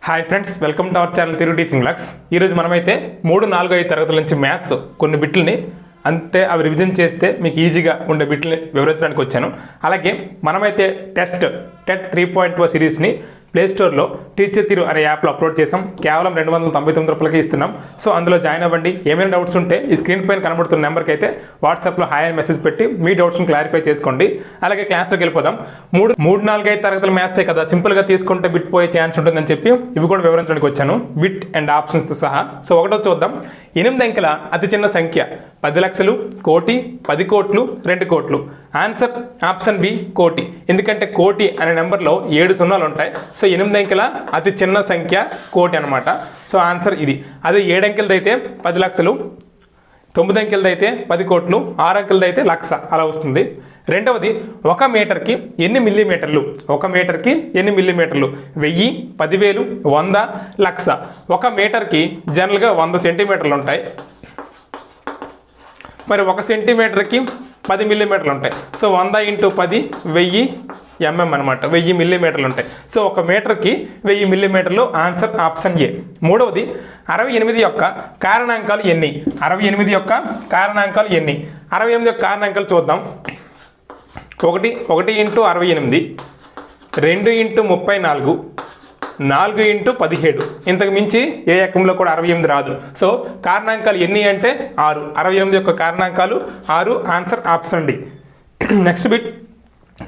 Hi friends, welcome to our channel Telugu teaching blogs. ఈరోజు మనమైతే 3, 4, 5 తరగతుల నుంచి మ్యాథ్స్ కొన్ని బిట్లని అంటే అవి రివిజన్ చేస్తే మీకు ఈజీగా ఉండే బిట్లని వివరించడానికి వచ్చాను. అలాగే మనమైతే టెట్ 3.0 సిరీస్ని ప్లేస్టోర్లో టీచర్ తీరు అనే యాప్లో అప్లోడ్ చేసాం. కేవలం 299 రూపాయలకి ఇస్తున్నాం. సో అందులో జాయిన్ అవ్వండి. ఏమైనా డౌట్స్ ఉంటే ఈ స్క్రీన్ పైన కనబడుతున్న నెంబర్కి అయితే వాట్సాప్లో హాయ్ అని మెసేజ్ పెట్టి మీ డౌట్స్ని క్లారిఫై చేసుకోండి. అలాగే క్లాస్లోకి వెళ్ళిపోదాం. 3, 4, 5 తరగతుల మ్యాథ్సే కదా, సింపుల్గా తీసుకుంటే బిట్ పోయే ఛాన్స్ ఉంటుందని చెప్పి ఇవి కూడా వివరించడానికి వచ్చాను, బిట్ అండ్ ఆప్షన్స్తో సహా. సో ఒకటో చూద్దాం. 8 అంకెల అతి చిన్న సంఖ్య 10 లక్షలు, కోటి, 10 కోట్లు, 2 కోట్లు. ఆన్సర్ ఆప్షన్ బి కోటి. ఎందుకంటే కోటి అనే నెంబర్లో 7 సున్నాలు ఉంటాయి. సో 8 అంకెల అతి చిన్న సంఖ్య కోటి అనమాట. సో ఆన్సర్ ఇది. అదే 7 అంకెలది అయితే 10 లక్షలు, 9 అంకెలది అయితే 10 కోట్లు, 6 అంకెలది అయితే లక్ష, అలా వస్తుంది. రెండవది, 1 మీటర్కి ఎన్ని మిల్లీమీటర్లు? 1 మీటర్కి ఎన్ని మిల్లీమీటర్లు? 1000, 10,000, 100, లక్ష. 1 మీటర్కి జనరల్గా 100 సెంటీమీటర్లు ఉంటాయి. మరి 1 సెంటీమీటర్కి 10 మిల్లీమీటర్లు ఉంటాయి. సో 100 × 10 1000 mm అనమాట, 1000 మిల్లీమీటర్లు ఉంటాయి. సో 1 మీటర్కి 1000 మిల్లీమీటర్లు. Answer option A. మూడవది, 68 యొక్క కారణాంకాలు ఎన్ని? 68 యొక్క కారణాంకాలు ఎన్ని? 68 యొక్క కారణాంకాలు చూద్దాం. 1 × 68, 2 × 34, 4 × 17. ఇంతకు మించి ఏ ఎక్కంలో కూడా 68 రాదు. సో కారణాంకాలు ఎన్ని అంటే 6. 68 యొక్క కారణాంకాలు 6. Answer option D. Next bit.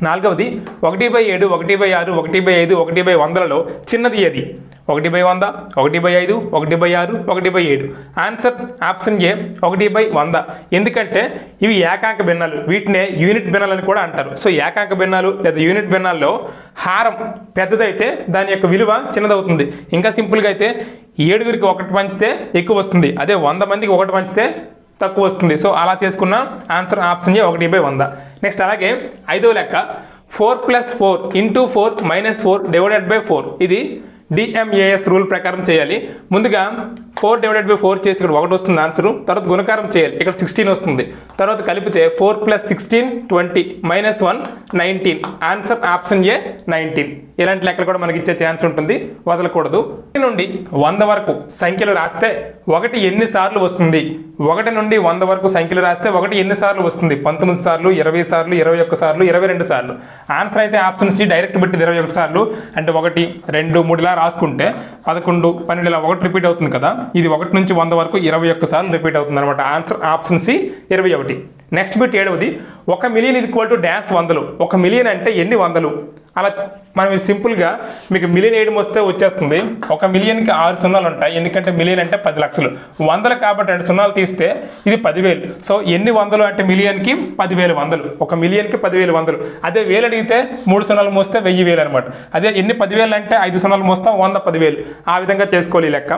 నాలుగవది, 1/7, 1/6, 1/5, 1/100లలో చిన్నది ఏది? 1/100, 1/5, 1/6, 1/7. Answer option A 1/100. ఎందుకంటే ఇవి ఏకాంక భిన్నాలు, వీటినే యూనిట్ భిన్నాలు అని కూడా అంటారు. సో ఏకాంక భిన్నాలు లేదా యూనిట్ భిన్నాల్లో హారం పెద్దదైతే దాని యొక్క విలువ చిన్నదవుతుంది. ఇంకా సింపుల్గా అయితే 7గురికి 1 పంచితే ఎక్కువ వస్తుంది, అదే 100 మందికి 1 పంచితే తక్కువ వస్తుంది. సో అలా చేసుకున్న ఆన్సర్ ఆప్షన్ ఏ 1/100. నెక్స్ట్ అలాగే 5వ లెక్క, 4 + 4 × 4 - 4 / 4. ఇది DMAS రూల్ ప్రకారం చేయాలి. ముందుగా 4 / 4 చేసి ఇక్కడ 1 వస్తుంది ఆన్సరు. తర్వాత గుణకారం చేయాలి, ఇక్కడ 16 వస్తుంది. తర్వాత కలిపితే 4 + 16 20 - 1 19. Answer option A 19. ఇలాంటి లెక్కలు కూడా మనకి ఇచ్చే ఛాన్స్ ఉంటుంది, వదలకూడదు. 1 నుండి 100 వరకు సంఖ్యలు రాస్తే 1 ఎన్నిసార్లు వస్తుంది? 1 నుండి 100 వరకు సంఖ్యలు రాస్తే 1 ఎన్నిసార్లు వస్తుంది? 19 సార్లు, 20 సార్లు, 21 సార్లు, 22 సార్లు. ఆన్సర్ అయితే ఆప్షన్ సి డైరెక్ట్ బిట్ 21 సార్లు. అంటే 1, 2, 3 ఇలా రాసుకుంటే 11, 12 ఇలా 1 రిపీట్ అవుతుంది కదా. ఇది 1 నుంచి 100 వరకు 21 సార్లు రిపీట్ అవుతుంది అనమాట. Answer option C 21. Next bit 7వది, 1 మిలియన్ = డాష్ వందలు. 1 మిలియన్ అంటే ఎన్ని వందలు? అలా మనం సింపుల్గా మీకు మిలియన్ వేయడం వస్తే వచ్చేస్తుంది. 1 మిలియన్కి 6 సున్నాలు ఉంటాయి, ఎందుకంటే మిలియన్ అంటే 10 లక్షలు. వందలు కాబట్టి 2 సున్నాలు తీస్తే ఇది 10,000. సో ఎన్ని వందలు అంటే మిలియన్కి 10,000 వందలు. 1 మిలియన్కి 10,000 వందలు. అదే వేలు అడిగితే 3 సున్నాలు మోస్తే 1000 అనమాట. అదే ఎన్ని 10,000 అంటే 5 సున్నాలు మోస్తాం, 100 10,000. ఆ విధంగా చేసుకోవాలి ఈ లెక్క.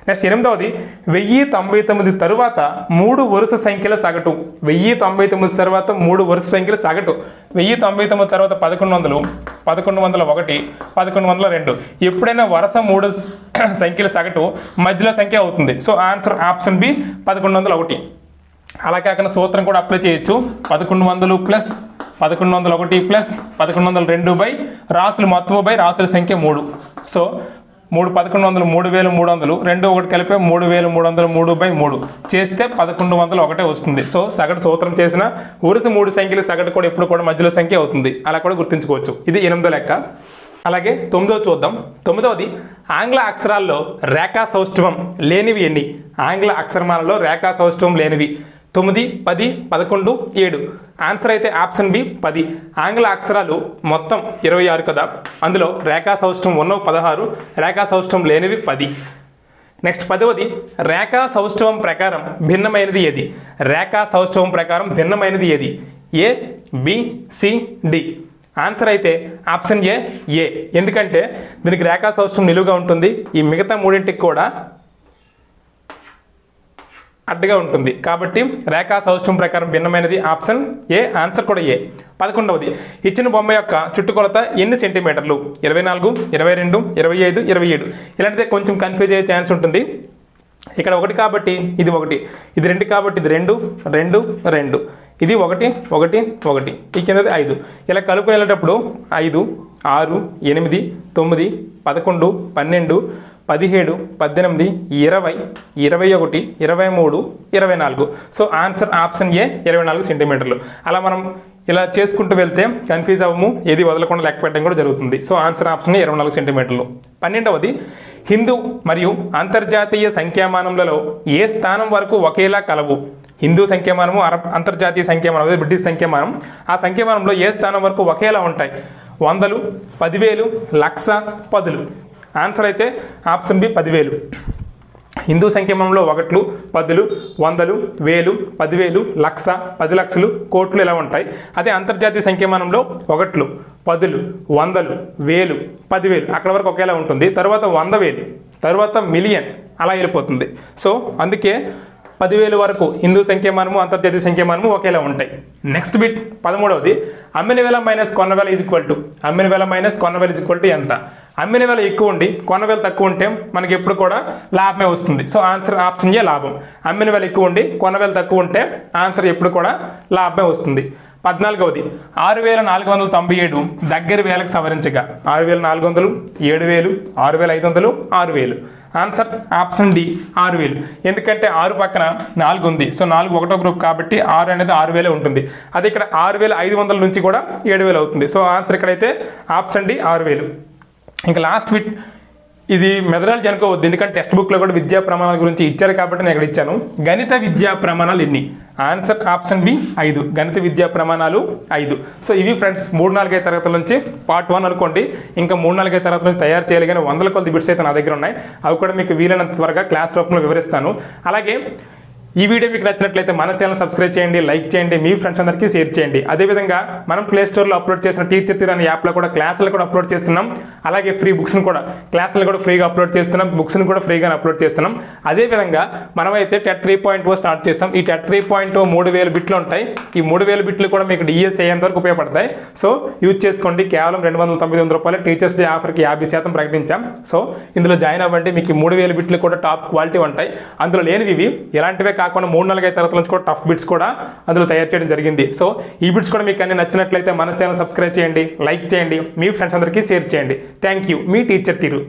నెక్స్ట్ 8వది, 1099 తరువాత 3 వరుస సంఖ్యల సగటు. 1099 తర్వాత 3 వరుస సంఖ్యల సగటు. 1099 తర్వాత 1100, 1101, 1102. ఎప్పుడైనా వరుస 3 సంఖ్యల సగటు మధ్యలో సంఖ్య అవుతుంది. So answer option B 1101. అలా కాకుండా సూత్రం కూడా అప్లై చేయొచ్చు. 1100 + 1101 + 1102 రాసులు మొత్తం రాసుల సంఖ్య 3. సో 1100, 3300, 2 1 కలిపి 3303/3 చేస్తే 1101 వస్తుంది. సో సగటు సూత్రం చేసిన వరుస 3 సంఖ్యల సగటు కూడా ఎప్పుడు కూడా మధ్యలో సంఖ్య అవుతుంది. అలా కూడా గుర్తుంచుకోవచ్చు. ఇది 8వ లెక్క. అలాగే 9వ చూద్దాం. 9వది, ఆంగ్ల అక్షరాల్లో రేఖా సౌష్ఠవం లేనివి ఎన్ని? ఆంగ్ల అక్షరమాలలో రేఖా సౌష్ఠవం లేనివి 9, 10, 11, 7. ఆన్సర్ అయితే ఆప్షన్ బి 10. ఆంగ్ల అక్షరాలు మొత్తం 26 కదా, అందులో రేఖా సౌష్ఠవం ఉన్నవి 16, రేఖా సౌష్ఠవం లేనివి 10. నెక్స్ట్ 10వది, రేఖా సౌష్ఠవం ప్రకారం భిన్నమైనది ఏది? రేఖా సౌష్ఠవం ప్రకారం భిన్నమైనది ఏది? ఏ, బి, సి, డి. ఆన్సర్ అయితే ఆప్షన్ ఏ. ఎందుకంటే దీనికి రేఖా సౌష్ఠవం నిలువుగా ఉంటుంది, ఈ మిగతా 3ంటికి కూడా అడ్డుగా ఉంటుంది. కాబట్టి రేఖా సౌష్ఠవం ప్రకారం భిన్నమైనది ఆప్షన్ ఏ. ఆన్సర్ కూడా ఏ. 11వది, ఇచ్చిన బొమ్మ యొక్క చుట్టుకొలత ఎన్ని సెంటీమీటర్లు? 24, 22, 25, 27. ఇలాంటిదే కొంచెం కన్ఫ్యూజ్ అయ్యే ఛాన్స్ ఉంటుంది. ఇక్కడ 1 కాబట్టి ఇది 1, ఇది 2 కాబట్టి ఇది 2, 2, 2. ఇది 1, 1, 1. ఈ కిందది 5. ఇలా కలుపుకునేటప్పుడు 5, 6, 8, 9, 11, 12, 17, 18, 20, 21, 23, 24. సో ఆన్సర్ ఆప్షన్ ఏ 24 సెంటీమీటర్లు. అలా మనం ఇలా చేసుకుంటూ వెళ్తే కన్ఫ్యూజ్ అవ్వము, ఏది వదలకుండా లెక్క పెట్టడం కూడా జరుగుతుంది. సో ఆన్సర్ ఆప్షన్ 24 సెంటీమీటర్లు. 12వది హిందూ మరియు అంతర్జాతీయ సంఖ్యామానములలో ఏ స్థానం వరకు ఒకేలా కలవు. హిందూ సంఖ్యామానము, అంతర్జాతీయ సంఖ్యామానం అదే బ్రిటిష్ సంఖ్యామానం, ఆ సంఖ్యామానంలో ఏ స్థానం వరకు ఒకేలా ఉంటాయి. 100, 10,000, 1,00,000, 10,000. ఆన్సర్ అయితే ఆప్షన్ బి 10,000. హిందూ సంఖ్యామానంలో 1, 10, 100, 1000, 10,000, 1,00,000, 10 లక్షలు, కోట్లు ఇలా ఉంటాయి. అదే అంతర్జాతీయ సంఖ్యామానంలో 1, 10, 100, 1000, 10,000 అక్కడ వరకు ఒకేలా ఉంటుంది. తర్వాత 100,000, తర్వాత మిలియన్ అలా వెళ్ళిపోతుంది. సో అందుకే 10,000 వరకు హిందూ సంఖ్యామానము, అంతర్జాతీయ సంఖ్యామానము ఒకేలా ఉంటాయి. నెక్స్ట్ బిట్ 13వది అమ్మిన వేల మైనస్ కొన్న వేల ఈజ్ ఈక్వల్ టు. అమ్మిన వేల మైనస్ కొన్న వేల ఈజ్ ఈక్వల్ టు ఎంత? అమ్మిన వేల ఎక్కువ ఉండి కొన్న వేల తక్కువ ఉంటే మనకి ఎప్పుడు కూడా లాభమే వస్తుంది. సో ఆన్సర్ ఆప్షన్ ఏ లాభం. అమ్మిన వేల ఎక్కువ ఉండి కొన్న వేల తక్కువ ఉంటే ఆన్సర్ ఎప్పుడు కూడా లాభమే వస్తుంది. 14వది 6,497 దగ్గర వేలకు సవరించగా. 6,400, 7,000, 6,500, 6,000. Answer option D 6,000. ఎందుకంటే 6 పక్కన 4 ఉంది. సో 4 ఒకటో గ్రూప్ కాబట్టి 6 అనేది 6,000 ఉంటుంది. అదే ఇక్కడ 6,500 నుంచి కూడా 7,000 అవుతుంది. సో ఆన్సర్ ఇక్కడైతే ఆప్షన్ డి 6,000. ఇంకా లాస్ట్ బిట్ ఇది మెథడాలజీ అనుకోవద్దు, ఎందుకంటే టెక్స్ట్ బుక్లో కూడా విద్యా ప్రమాణాల గురించి ఇచ్చారు కాబట్టి నేను ఇక్కడ ఇచ్చాను. గణిత విద్యా ప్రమాణాలు ఎన్ని? Answer option B 5. గణిత విద్యా ప్రమాణాలు 5. సో ఇవి ఫ్రెండ్స్ 3-4 తరగతుల నుంచి పార్ట్ 1 అనుకోండి. ఇంకా 3-4 తరగతుల నుంచి తయారు చేయాలి, కానీ 100 కొద్ది బిట్స్ అయితే నా దగ్గర ఉన్నాయి. అవి కూడా మీకు వీలైనంత త్వరగా క్లాస్ రూపంలో వివరిస్తాను. అలాగే ఈ వీడియో మీకు నచ్చినట్లయితే మన ఛానల్ సబ్స్క్రైబ్ చేయండి, లైక్ చేయండి, మీ ఫ్రెండ్స్ అందరికీ షేర్ చేయండి. అదేవిధంగా మనం ప్లే స్టోర్లో అప్లోడ్ చేసిన టీచర్ తీరు అనే యాప్లో కూడా క్లాసులు కూడా అప్లోడ్ చేస్తున్నాం. అలాగే ఫ్రీ బుక్స్ని కూడా క్లాసులు కూడా ఫ్రీగా అప్లోడ్ చేస్తున్నాం, బుక్స్ని కూడా ఫ్రీగా అప్లోడ్ చేస్తున్నాం. అదేవిధంగా మనమైతే టెట్ 3.0 స్టార్ట్ చేస్తాం. ఈ టెట్ 3.0 3,000 బిట్లు ఉంటాయి. ఈ 3,000 బిట్లు కూడా మీకు డిఎస్ అయ్యేంత వరకు ఉపయోగపడతాయి. సో యూజ్ చేసుకోండి. కేవలం 299 రూపాయలు టీచర్స్ డే ఆఫర్కి 50% ప్రకటించాం. సో ఇందులో జాయిన్ అవ్వండి. మీకు 3,000 బిట్లు కూడా టాప్ క్వాలిటీ ఉంటాయి. అందులో లేనివి ఇవి. ఇలాంటివే కాకుండా 3-4 తరగతుల నుంచి కూడా టఫ్ బిట్స్ కూడా అందులో తయారు చేయడం జరిగింది. సో ఈ బిట్స్ కూడా మీకు అన్ని నచ్చినట్లయితే మన ఛానల్ సబ్స్క్రైబ్ చేయండి, లైక్ చేయండి, మీ ఫ్రెండ్స్ అందరికీ షేర్ చేయండి. Thank you. మీ టీచర్ తీరు.